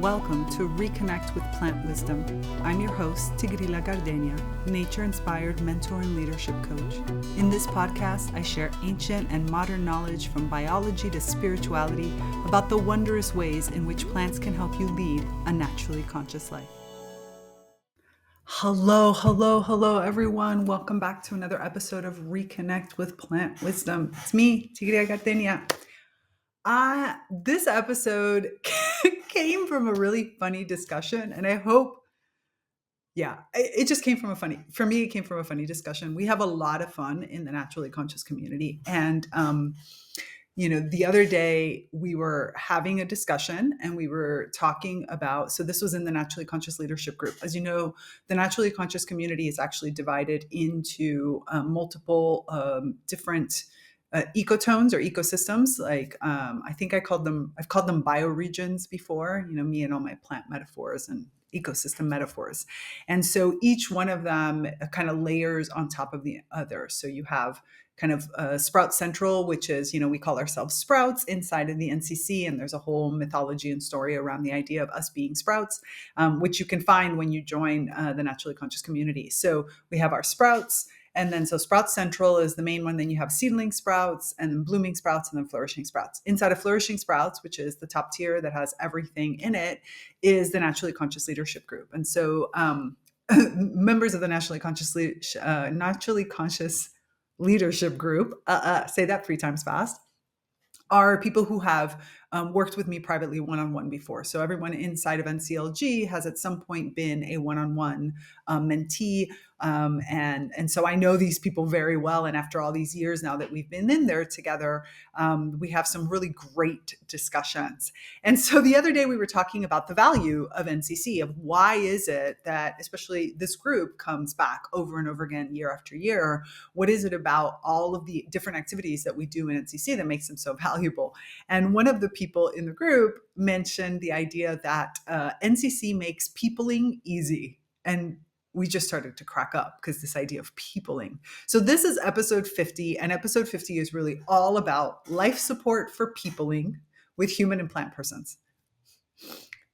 Welcome to ReConnect with Plant Wisdom. I'm your host, Tigrila Gardenia, nature-inspired mentor and leadership coach. In this podcast, I share ancient and modern knowledge from biology to spirituality about the wondrous ways in which plants can help you lead a naturally conscious life. Hello, everyone. Welcome back to another episode of ReConnect with Plant Wisdom. It's me, Tigrila Gardenia. This episode came from a really funny discussion, and I hope, it just came from it came from a funny discussion. We have a lot of fun in the naturally conscious community. And, the other day we were having a discussion and we were talking about, so this was in the Naturally Conscious Leadership Group. As you know, the Naturally Conscious community is actually divided into multiple different ecotones or ecosystems. Like I've called them bioregions before, me and all my plant metaphors and ecosystem metaphors. And so each one of them kind of layers on top of the other. So you have kind of Sprout Central, which is, we call ourselves sprouts inside of the NCC. And there's a whole mythology and story around the idea of us being sprouts, which you can find when you join the Naturally Conscious community. So we have our sprouts. And then so Sprout Central is the main one. Then you have seedling sprouts and then blooming sprouts and then flourishing sprouts. Inside of flourishing sprouts, which is the top tier that has everything in it, is the Naturally Conscious Leadership Group. And so members of the Naturally Conscious Leadership Group, say that 3 times fast, are people who have worked with me privately one-on-one before. So everyone inside of NCLG has at some point been a one-on-one mentee. And so I know these people very well. And after all these years now that we've been in there together, we have some really great discussions. And so the other day we were talking about the value of NCC, of why is it that especially this group comes back over and over again, year after year. What is it about all of the different activities that we do in NCC that makes them so valuable? And one of the people in the group mentioned the idea that NCC makes peopling easy. And we just started to crack up because this idea of peopling. So this is episode 50, and episode 50 is really all about life support for peopling with human and plant persons.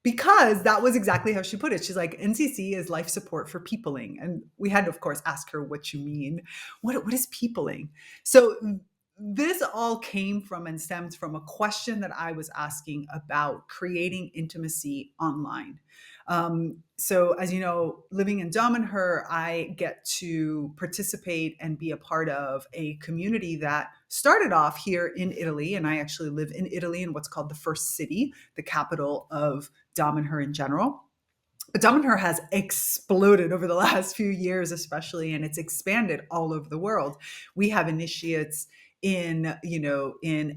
Because that was exactly how she put it. She's like, NCC is life support for peopling. And we had to, of course, ask her what you mean. What is peopling? So this all came from and stemmed from a question that I was asking about creating intimacy online. So as you know, living in Damanhur, I get to participate and be a part of a community that started off here in Italy. And I actually live in Italy in what's called the first city, the capital of Damanhur in general. But Damanhur has exploded over the last few years, especially, and it's expanded all over the world. We have initiates in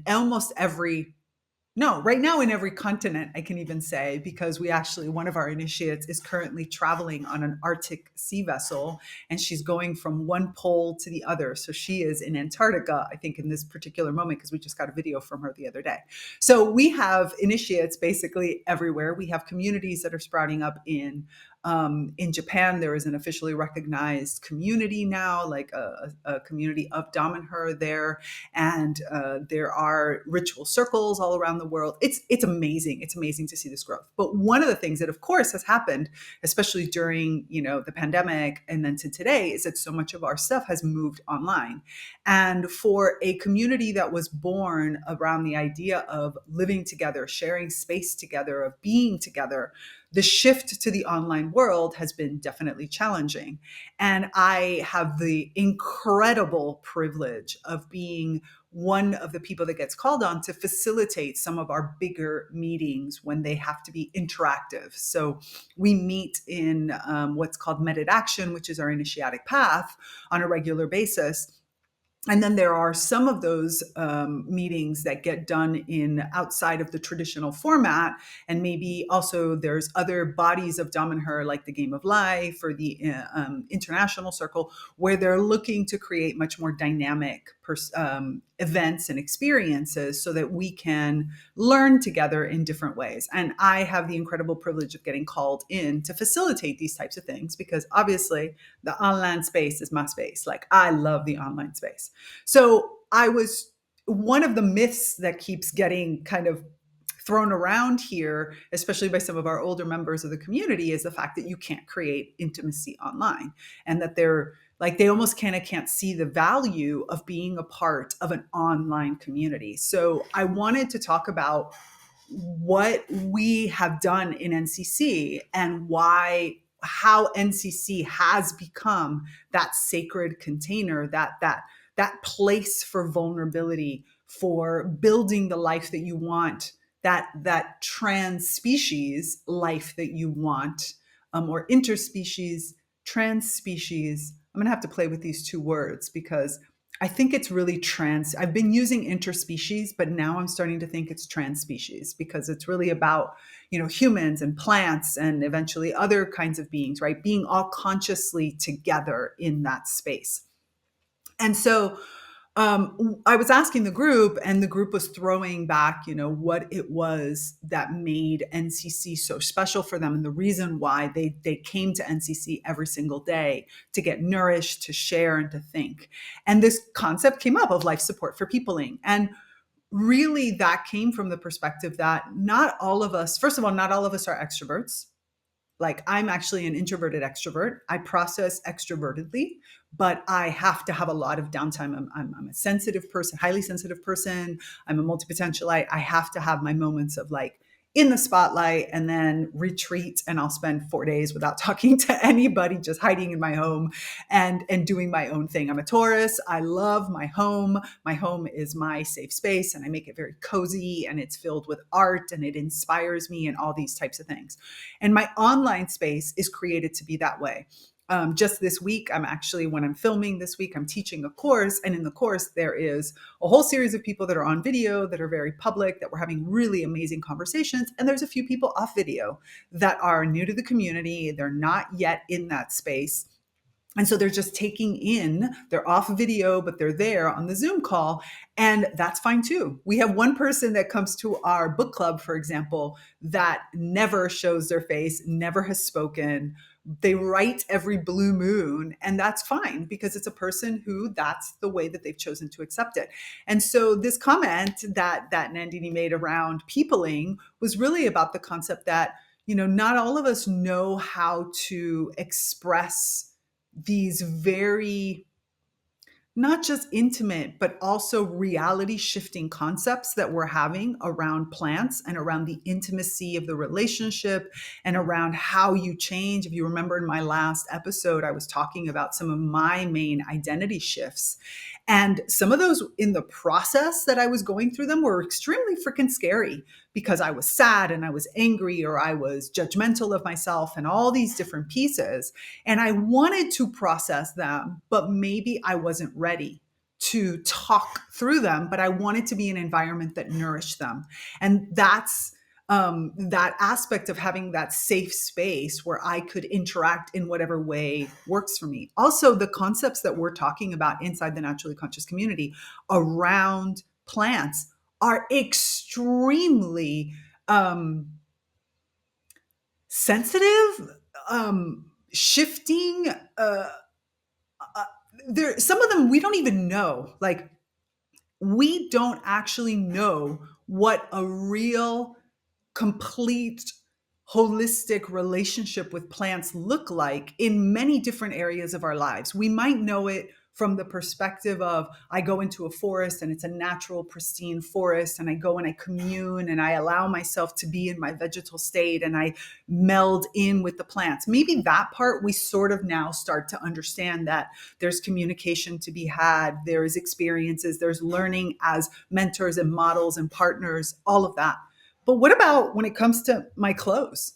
almost right now in every continent, I can even say, because one of our initiates is currently traveling on an Arctic sea vessel, and she's going from one pole to the other. So she is in Antarctica, I think, in this particular moment, because we just got a video from her the other day. So we have initiates basically everywhere. We have communities that are sprouting up in Japan. There is an officially recognized community now, like a community of Damanhur there. And there are ritual circles all around the world. It's amazing. It's amazing to see this growth. But one of the things that, of course, has happened, especially during, the pandemic and then to today, is that so much of our stuff has moved online. And for a community that was born around the idea of living together, sharing space together, of being together, the shift to the online world has been definitely challenging. And I have the incredible privilege of being one of the people that gets called on to facilitate some of our bigger meetings when they have to be interactive. So we meet in what's called Meted Action, which is our initiatic path, on a regular basis. And then there are some of those meetings that get done in outside of the traditional format. And maybe also there's other bodies of Damanhur, like the Game of Life or the International Circle, where they're looking to create much more dynamic events and experiences so that we can learn together in different ways. And I have the incredible privilege of getting called in to facilitate these types of things, because obviously the online space is my space. Like, I love the online space. So one of the myths that keeps getting kind of thrown around here, especially by some of our older members of the community, is the fact that you can't create intimacy online, and that they're like, they almost can't see the value of being a part of an online community. So I wanted to talk about what we have done in NCC and how NCC has become that sacred container, that place for vulnerability, for building the life that you want, that trans species life that you want, or interspecies, trans species. I'm going to have to play with these two words because I think it's really trans. I've been using interspecies, but now I'm starting to think it's trans species, because it's really about, humans and plants and eventually other kinds of beings, right? Being all consciously together in that space. And so I was asking the group, and the group was throwing back, what it was that made NCC so special for them, and the reason why they came to NCC every single day to get nourished, to share, and to think. And this concept came up of life support for peopling. And really, that came from the perspective that not all of us, first of all, not all of us are extroverts. Like, I'm actually an introverted extrovert. I process extrovertedly, but I have to have a lot of downtime. I'm a sensitive person, highly sensitive person. I'm a multi-potentialite. I have to have my moments of like in the spotlight and then retreat. And I'll spend 4 days without talking to anybody, just hiding in my home and doing my own thing. I'm a Taurus. I love my home. My home is my safe space, and I make it very cozy, and it's filled with art, and it inspires me, and all these types of things. And my online space is created to be that way. Just this week, when I'm filming this week, I'm teaching a course. And in the course, there is a whole series of people that are on video, that are very public, that we're having really amazing conversations. And there's a few people off video that are new to the community. They're not yet in that space. And so they're just they're off video, but they're there on the Zoom call. And that's fine too. We have one person that comes to our book club, for example, that never shows their face, never has spoken. They write every blue moon, and that's fine, because it's a person who, that's the way that they've chosen to accept it. And so this comment that Nandini made around peopling was really about the concept that, not all of us know how to express these very, not just intimate, but also reality shifting concepts that we're having around plants and around the intimacy of the relationship and around how you change. If you remember in my last episode, I was talking about some of my main identity shifts. And some of those, in the process that I was going through them, were extremely freaking scary, because I was sad and I was angry, or I was judgmental of myself, and all these different pieces. And I wanted to process them, but maybe I wasn't ready to talk through them, but I wanted to be in an environment that nourished them. And that's that aspect of having that safe space where I could interact in whatever way works for me. Also, the concepts that we're talking about inside the Naturally Conscious community around plants are extremely sensitive, shifting. Some of them we don't even know. Like, we don't actually know what a real, complete, holistic relationship with plants look like in many different areas of our lives. We might know it from the perspective of, I go into a forest and it's a natural, pristine forest, and I go and I commune and I allow myself to be in my vegetal state and I meld in with the plants. Maybe that part we sort of now start to understand, that there's communication to be had, there's experiences, there's learning as mentors and models and partners, all of that. But what about when it comes to my clothes?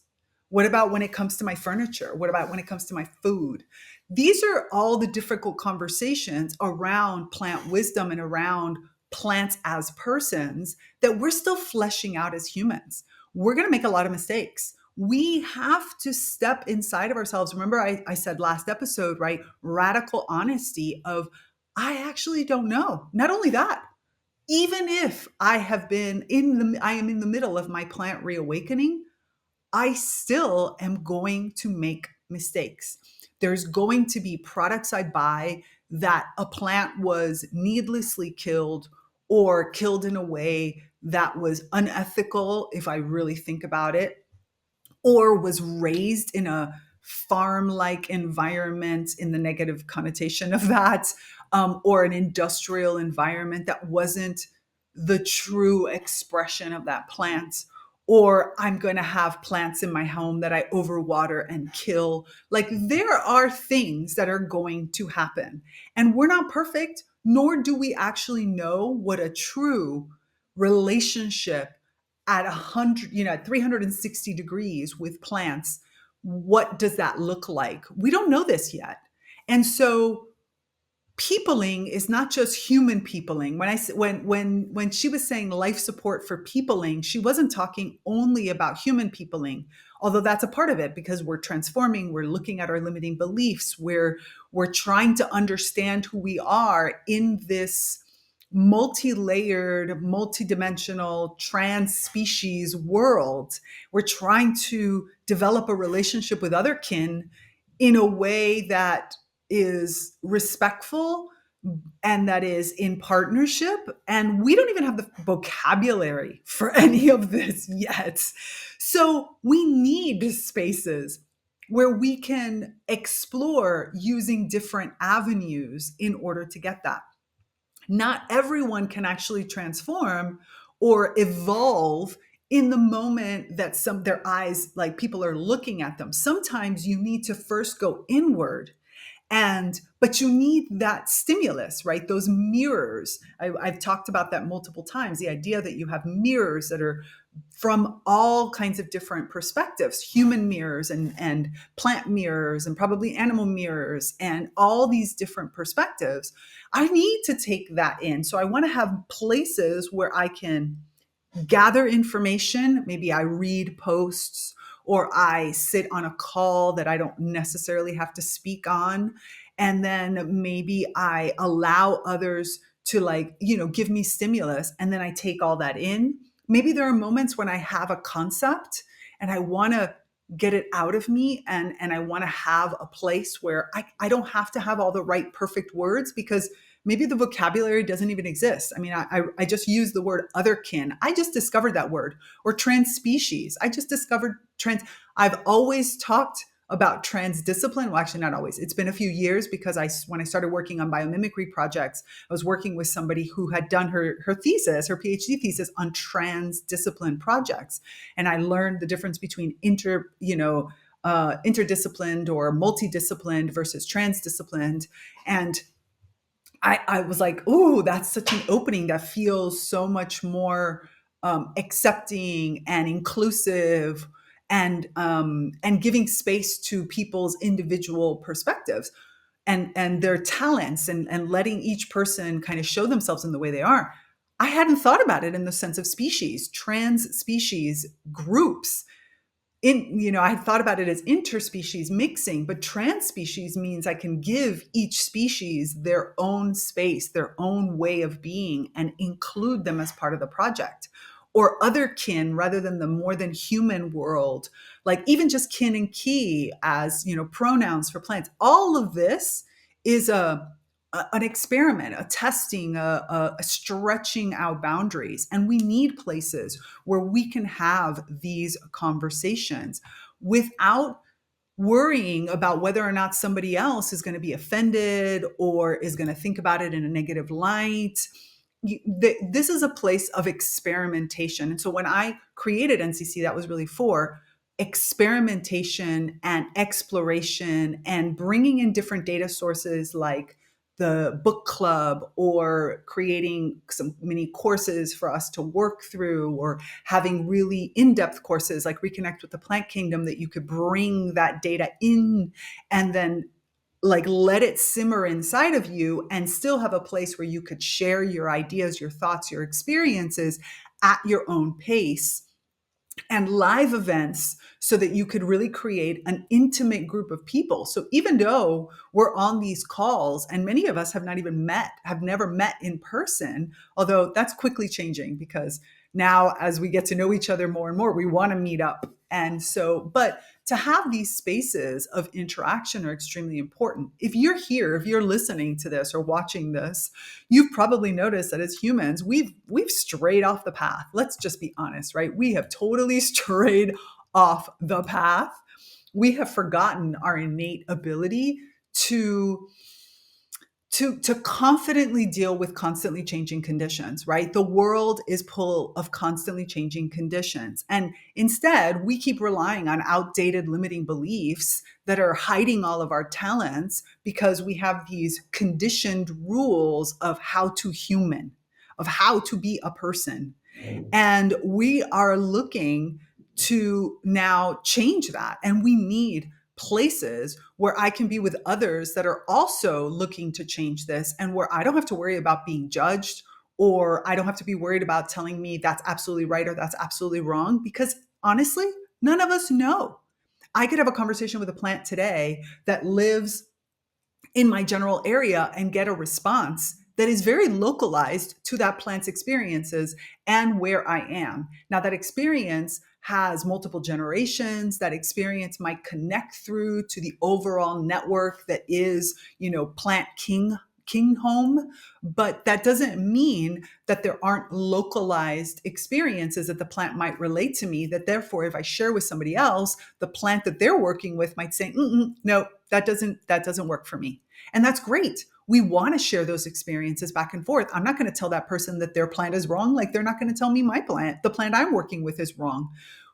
What about when it comes to my furniture? What about when it comes to my food? These are all the difficult conversations around plant wisdom and around plants as persons that we're still fleshing out as humans. We're going to make a lot of mistakes. We have to step inside of ourselves. Remember, I said last episode, right? Radical honesty of, I actually don't know. Not only that, even if I am in the middle of my plant reawakening, I still am going to make mistakes. There's going to be products I buy that a plant was needlessly killed, or killed in a way that was unethical, if I really think about it, or was raised in a farm-like environment in the negative connotation of that, or an industrial environment that wasn't the true expression of that plant. Or I'm going to have plants in my home that I overwater and kill. Like, there are things that are going to happen. And we're not perfect, nor do we actually know what a true relationship at 100, at 360 degrees with plants, what does that look like? We don't know this yet. And so peopling is not just human peopling. When she was saying life support for peopling, she wasn't talking only about human peopling, although that's a part of it, because we're transforming, we're looking at our limiting beliefs, we're trying to understand who we are in this multi-layered, multi-dimensional, trans-species world. We're trying to develop a relationship with other kin in a way that is respectful and that is in partnership. And we don't even have the vocabulary for any of this yet. So we need spaces where we can explore using different avenues in order to get that. Not everyone can actually transform or evolve in the moment that their eyes, like, people are looking at them. Sometimes you need to first go inward, but you need that stimulus, right? Those mirrors. I've talked about that multiple times. The idea that you have mirrors that are from all kinds of different perspectives, human mirrors and plant mirrors and probably animal mirrors and all these different perspectives. I need to take that in. So I want to have places where I can gather information. Maybe I read posts, or I sit on a call that I don't necessarily have to speak on. And then maybe I allow others to, like, give me stimulus, and then I take all that in. Maybe there are moments when I have a concept and I want to get it out of me, and I want to have a place where I don't have to have all the right perfect words, because maybe the vocabulary doesn't even exist. I mean, I just used the word otherkin. I just discovered that word. Or trans species. I just discovered trans. I've always talked about transdiscipline. Well, actually, not always. It's been a few years, because when I started working on biomimicry projects, I was working with somebody who had done her thesis, her PhD thesis, on transdiscipline projects. And I learned the difference between interdisciplined or multidisciplined versus transdisciplined. And I was like, ooh, that's such an opening that feels so much more accepting and inclusive, and giving space to people's individual perspectives and their talents, and letting each person kind of show themselves in the way they are. I hadn't thought about it in the sense of species, trans species groups. I had thought about it as interspecies mixing, but trans species means I can give each species their own space, their own way of being, and include them as part of the project. Or other kin, rather than the more than human world, like even just kin and ki as, pronouns for plants. All of this is an experiment, a testing, a stretching out boundaries. And we need places where we can have these conversations without worrying about whether or not somebody else is going to be offended or is going to think about it in a negative light. This is a place of experimentation. And so when I created NCC, that was really for experimentation and exploration, and bringing in different data sources like the book club, or creating some mini courses for us to work through, or having really in-depth courses like ReConnect with the Plant Kingdom, that you could bring that data in and then, like, let it simmer inside of you, and still have a place where you could share your ideas, your thoughts, your experiences at your own pace. And live events, so that you could really create an intimate group of people. So even though we're on these calls, and many of us have never met in person, although that's quickly changing, because now, as we get to know each other more and more, we want to meet up And so, but to have these spaces of interaction are extremely important. If you're here, if you're listening to this or watching this, you've probably noticed that as humans, we've strayed off the path. Let's just be honest, right? We have totally strayed off the path. We have forgotten our innate ability to to confidently deal with constantly changing conditions, right? The world is full of constantly changing conditions. And instead, we keep relying on outdated limiting beliefs that are hiding all of our talents because we have these conditioned rules of how to human, of how to be a person. And we are looking to now change that. And we need places where I can be with others that are also looking to change this, and where I don't have to worry about being judged, or I don't have to be worried about telling me that's absolutely right or that's absolutely wrong, because honestly, none of us know. I could have a conversation with a plant today that lives in my general area and get a response that is very localized to that plant's experiences and where I am. Now, that experience has multiple generations. That experience might connect through to the overall network that is, Plant King home, but that doesn't mean that there aren't localized experiences that the plant might relate to me, that therefore if I share with somebody else, the plant that they're working with might say, no, that doesn't work for me. And that's great. We want to share those experiences back and forth. I'm not going to tell that person that their plant is wrong, like they're not going to tell me the plant I'm working with is wrong.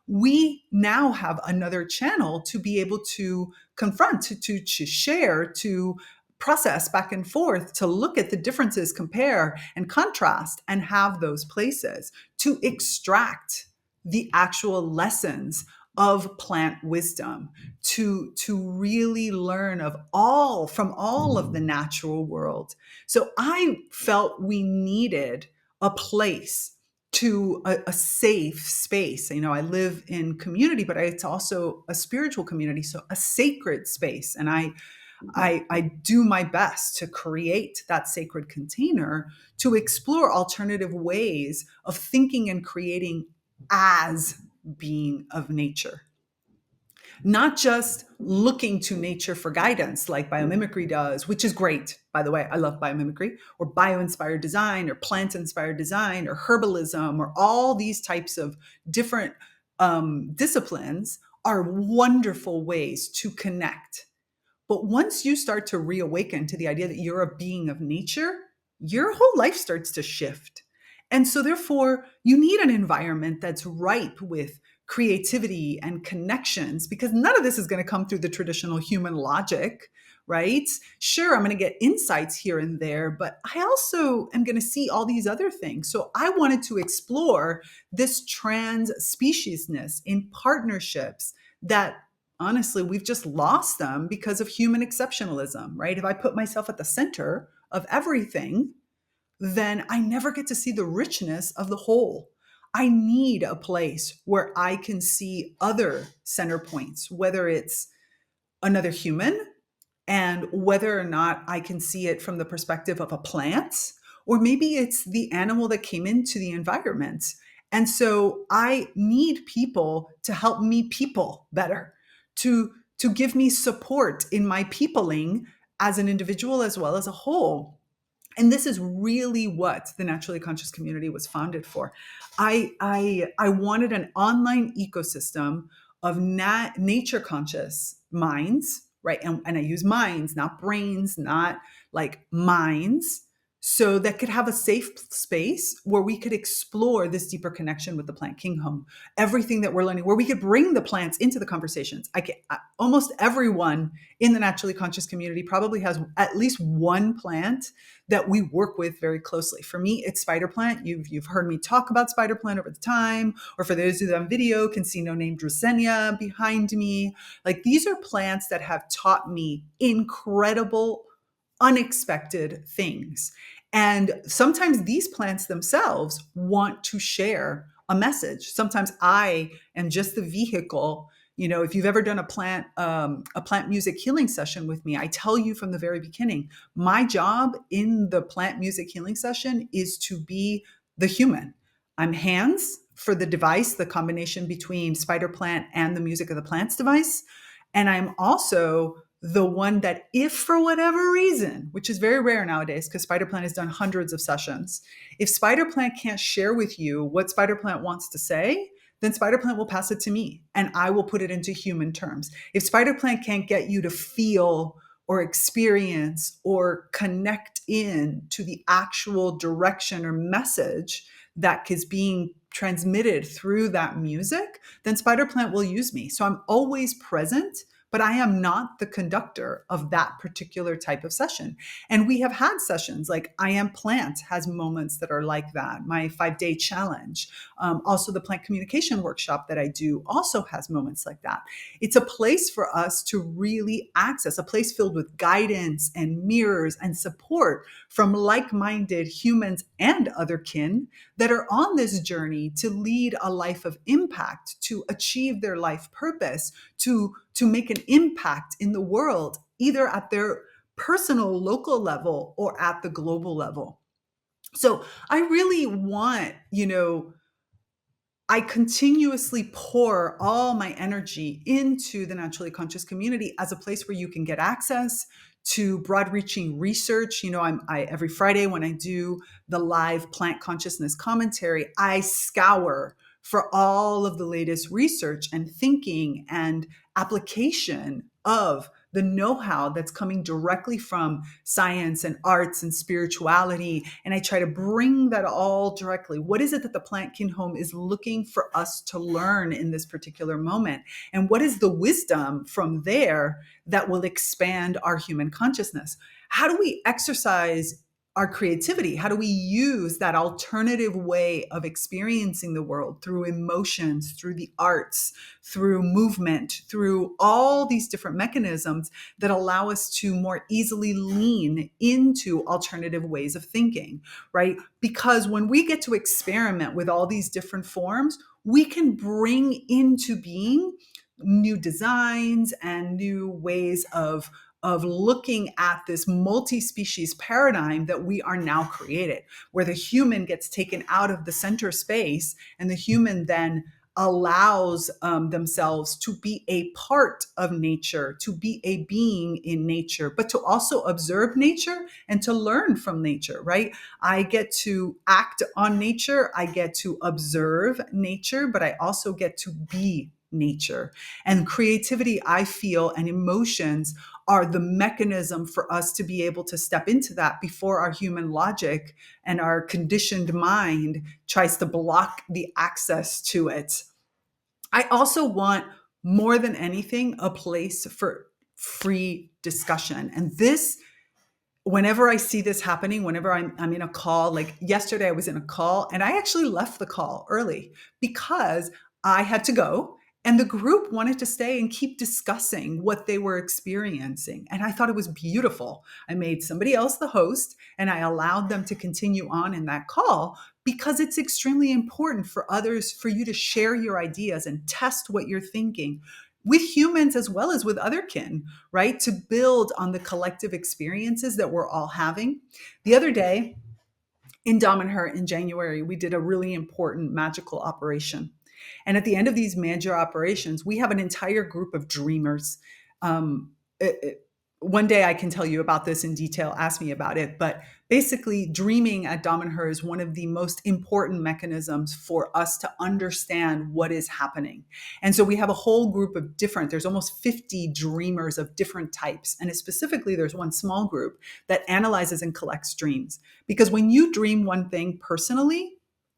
We now have another channel to be able to confront, to share, to process back and forth, to look at the differences, compare and contrast, and have those places to extract the actual lessons of plant wisdom, to really learn from all of the natural world. So I felt we needed a place, to a safe space. I live in community, but it's also a spiritual community, so a sacred space. And I do my best to create that sacred container to explore alternative ways of thinking and creating as being of nature. Not just looking to nature for guidance like biomimicry does, which is great. By the way, I love biomimicry, or bio-inspired design, or plant-inspired design, or herbalism, or all these types of different disciplines are wonderful ways to connect. But once you start to reawaken to the idea that you're a being of nature, your whole life starts to shift. And so, therefore, you need an environment that's ripe with creativity and connections, because none of this is going to come through the traditional human logic, right? Sure, I'm going to get insights here and there, but I also am going to see all these other things. So, I wanted to explore this trans speciesness in partnerships that, honestly, we've just lost them because of human exceptionalism, right? If I put myself at the center of everything, then I never get to see the richness of the whole. I need a place where I can see other center points, whether it's another human, and whether or not I can see it from the perspective of a plant, or maybe it's the animal that came into the environment. And so I need people to help me people better, to give me support in my peopling as an individual as well as a whole. And this is really what the Naturally Conscious community was founded for. I wanted an online ecosystem of nature conscious minds, right? And I use minds, not brains, not like minds, so that could have a safe space where we could explore this deeper connection with the plant kingdom, everything that we're learning, where we could bring the plants into the conversations. Almost everyone in the Naturally Conscious community probably has at least one plant that we work with very closely. For me, it's spider plant. You've heard me talk about spider plant over the time, or for those who on video can see no name Dracenia behind me. Like, these are plants that have taught me incredible, unexpected things. And sometimes these plants themselves want to share a message. Sometimes I am just the vehicle. If you've ever done a plant music healing session with me, I tell you from the very beginning, my job in the plant music healing session is to be the human. I'm hands, for the device, the combination between Spider Plant and the Music of the Plants device. And I'm also the one that, if for whatever reason, which is very rare nowadays because Spider Plant has done hundreds of sessions, if Spider Plant can't share with you what Spider Plant wants to say, then Spider Plant will pass it to me and I will put it into human terms. If Spider Plant can't get you to feel or experience or connect in to the actual direction or message that is being transmitted through that music, then Spider Plant will use me. So I'm always present, but I am not the conductor of that particular type of session. And we have had sessions like I Am Plant has moments that are like that. My 5-day challenge, also the plant communication workshop that I do also has moments like that. It's a place for us to really access, a place filled with guidance and mirrors and support from like-minded humans and other kin that are on this journey to lead a life of impact, to achieve their life purpose, to make an impact in the world, either at their personal local level or at the global level. So I really want, I continuously pour all my energy into the naturally conscious community as a place where you can get access to broad-reaching research. I every Friday when I do the live plant consciousness commentary, I scour for all of the latest research and thinking and application of the know-how that's coming directly from science and arts and spirituality. And I try to bring that all directly. What is it that the Plant Kin Home is looking for us to learn in this particular moment? And what is the wisdom from there that will expand our human consciousness? How do we exercise our creativity? How do we use that alternative way of experiencing the world through emotions, through the arts, through movement, through all these different mechanisms that allow us to more easily lean into alternative ways of thinking, right? Because when we get to experiment with all these different forms, we can bring into being new designs and new ways of looking at this multi-species paradigm that we are now created, where the human gets taken out of the center space and the human then allows themselves to be a part of nature, to be a being in nature, but to also observe nature and to learn from nature, right? I get to act on nature, I get to observe nature, but I also get to be nature. And creativity, I feel, and emotions are the mechanism for us to be able to step into that before our human logic and our conditioned mind tries to block the access to it. I also want, more than anything, a place for free discussion. And this, whenever I see this happening, whenever I'm in a call, like yesterday I was in a call and I actually left the call early because I had to go and the group wanted to stay and keep discussing what they were experiencing. And I thought it was beautiful. I made somebody else the host and I allowed them to continue on in that call because it's extremely important for others, for you to share your ideas and test what you're thinking with humans as well as with other kin, right? To build on the collective experiences that we're all having. The other day in Damanhur in January, we did a really important magical operation. And at the end of these major operations, we have an entire group of dreamers. One day I can tell you about this in detail, ask me about it. But basically, dreaming at Damanhur is one of the most important mechanisms for us to understand what is happening. And so we have a whole group of there's almost 50 dreamers of different types. And specifically, there's one small group that analyzes and collects dreams. Because when you dream one thing personally,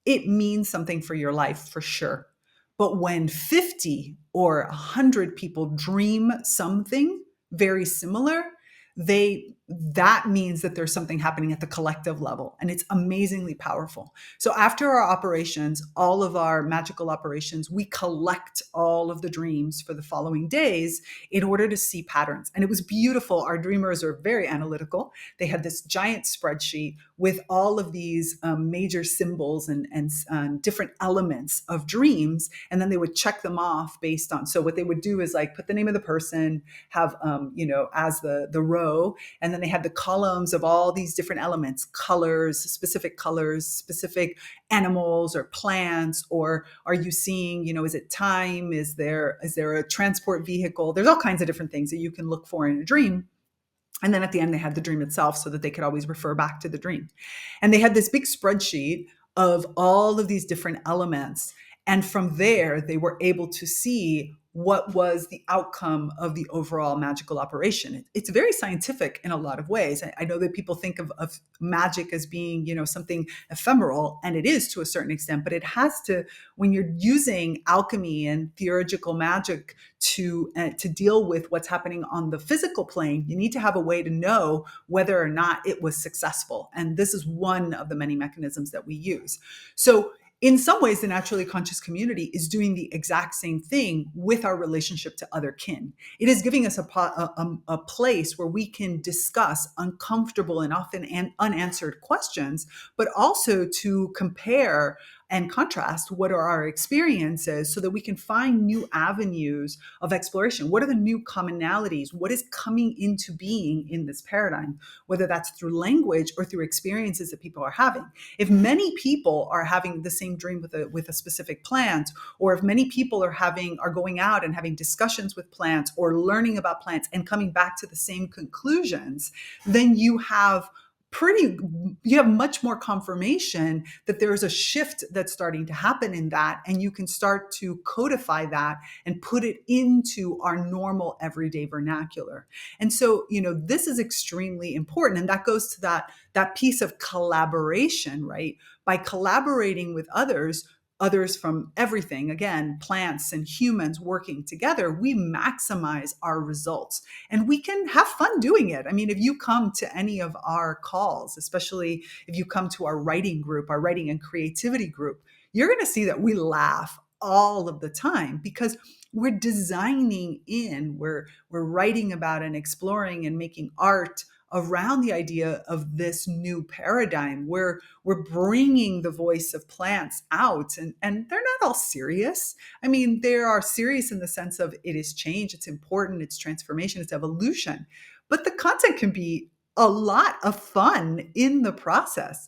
it means something for your life for sure. But when 50 or 100 people dream something very similar, that means that there's something happening at the collective level, and it's amazingly powerful. So after our operations, all of our magical operations, we collect all of the dreams for the following days in order to see patterns. And it was beautiful. Our dreamers are very analytical. They had this giant spreadsheet with all of these major symbols and different elements of dreams, and then they would check them off based on. So what they would do is like put the name of the person, have as the row, and then then they had the columns of all these different elements, colors, specific animals or plants, or are you seeing, is it time? Is there a transport vehicle? There's all kinds of different things that you can look for in a dream. And then at the end, they had the dream itself so that they could always refer back to the dream. And they had this big spreadsheet of all of these different elements. And from there, they were able to see what was the outcome of the overall magical operation. It's very scientific in a lot of ways. I know that people think of magic as being, something ephemeral, and it is to a certain extent, but it has to, when you're using alchemy and theurgical magic to deal with what's happening on the physical plane, you need to have a way to know whether or not it was successful. And this is one of the many mechanisms that we use. So in some ways, the naturally conscious community is doing the exact same thing with our relationship to other kin. It is giving us a place where we can discuss uncomfortable and often unanswered questions, but also to compare and contrast what are our experiences so that we can find new avenues of exploration. What are the new commonalities? What is coming into being in this paradigm, whether that's through language or through experiences that people are having? If many people are having the same dream with a specific plant, or if many people are going out and having discussions with plants or learning about plants and coming back to the same conclusions, then you have much more confirmation that there is a shift that's starting to happen in that, and you can start to codify that and put it into our normal everyday vernacular. And so, this is extremely important, and that goes to that piece of collaboration, right? By collaborating with others from everything, again, plants and humans working together, we maximize our results, and we can have fun doing it. I mean, if you come to any of our calls, especially if you come to our writing group, our writing and creativity group, you're going to see that we laugh all of the time because we're we're writing about and exploring and making art around the idea of this new paradigm where we're bringing the voice of plants out, and they're not all serious. I mean, they are serious in the sense of it is change, it's important, it's transformation, it's evolution, but the content can be a lot of fun in the process.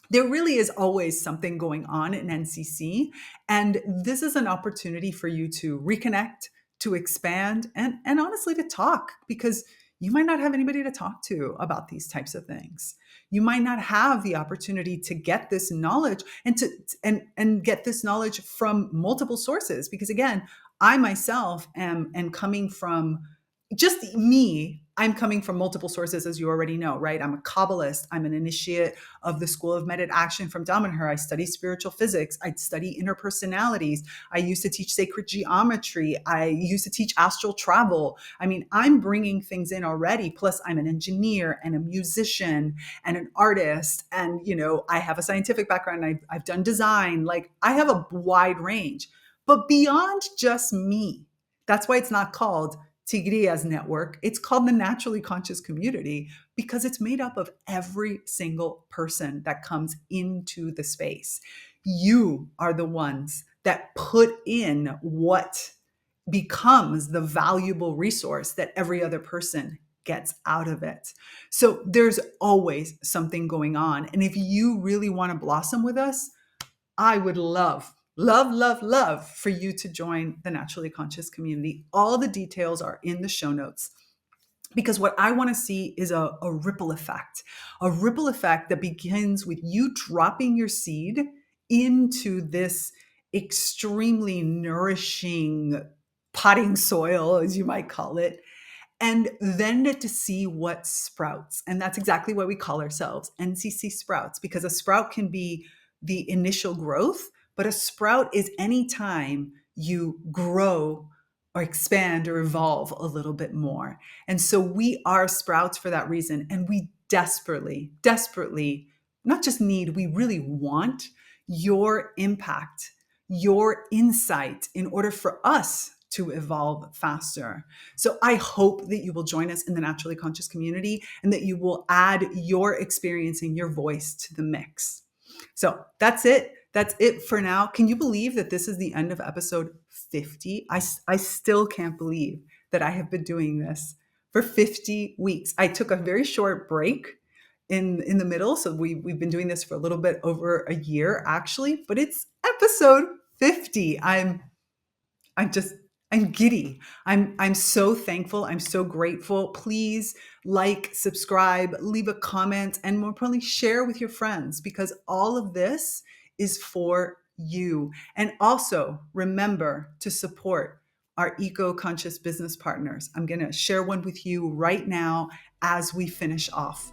There really is always something going on in NCC, and this is an opportunity for you to reconnect, to expand, and honestly to talk, because you might not have anybody to talk to about these types of things. You might not have the opportunity to get this knowledge and get this knowledge from multiple sources, because again, I myself am coming from just me. I'm coming from multiple sources, as you already know, right? I'm a Kabbalist. I'm an initiate of the School of Method Action from Damanhur. I study spiritual physics. I study interpersonalities. I used to teach sacred geometry. I used to teach astral travel. I mean, I'm bringing things in already. Plus, I'm an engineer and a musician and an artist. And, I have a scientific background. I've done design. Like, I have a wide range. But beyond just me, that's why it's not called Tigria's network. It's called the Naturally Conscious Community because it's made up of every single person that comes into the space. You are the ones that put in what becomes the valuable resource that every other person gets out of it. So there's always something going on. And if you really want to blossom with us, I would love for you to join the Naturally Conscious Community. All the details are in the show notes, because what I want to see is a ripple effect that begins with you dropping your seed into this extremely nourishing potting soil, as you might call it, and then to see what sprouts. And that's exactly what we call ourselves, NCC Sprouts, because a sprout can be the initial growth, but a sprout is any time you grow or expand or evolve a little bit more. And so we are sprouts for that reason. And we desperately, not just need, we really want your impact, your insight in order for us to evolve faster. So I hope that you will join us in the Naturally Conscious Community and that you will add your experience and your voice to the mix. So that's it. That's it for now. Can you believe that this is the end of episode 50? I still can't believe that I have been doing this for 50 weeks. I took a very short break in the middle. So we've been doing this for a little bit over a year actually, but it's episode 50. I'm just I'm giddy. I'm so thankful. I'm so grateful. Please like, subscribe, leave a comment, and more importantly, share with your friends because all of this is for you. And also remember to support our eco-conscious business partners. I'm going to share one with you right now as we finish off.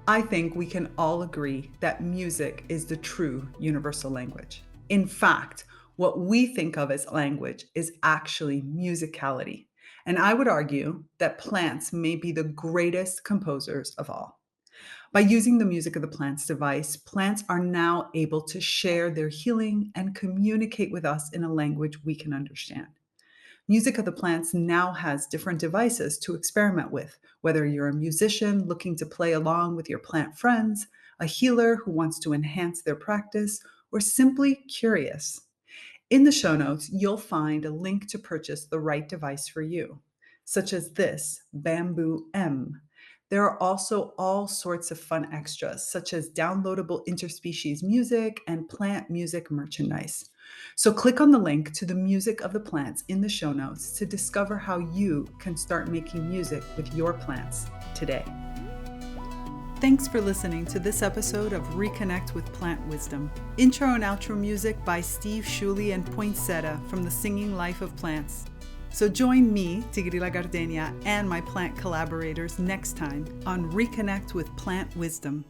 I think we can all agree that music is the true universal language. In fact, what we think of as language is actually musicality. And I would argue that plants may be the greatest composers of all. By using the music of the plants device, plants are now able to share their healing and communicate with us in a language we can understand. Music of the Plants now has different devices to experiment with, whether you're a musician looking to play along with your plant friends, a healer who wants to enhance their practice, or simply curious. In the show notes, you'll find a link to purchase the right device for you, such as this Bamboo M. There are also all sorts of fun extras, such as downloadable interspecies music and plant music merchandise. So click on the link to the music of the plants in the show notes to discover how you can start making music with your plants today. Thanks for listening to this episode of ReConnect with Plant Wisdom. Intro and outro music by Steve Shuley and Poinsettia from the Singing Life of Plants. So join me, Tigrila Gardenia, and my plant collaborators next time on ReConnect with Plant Wisdom.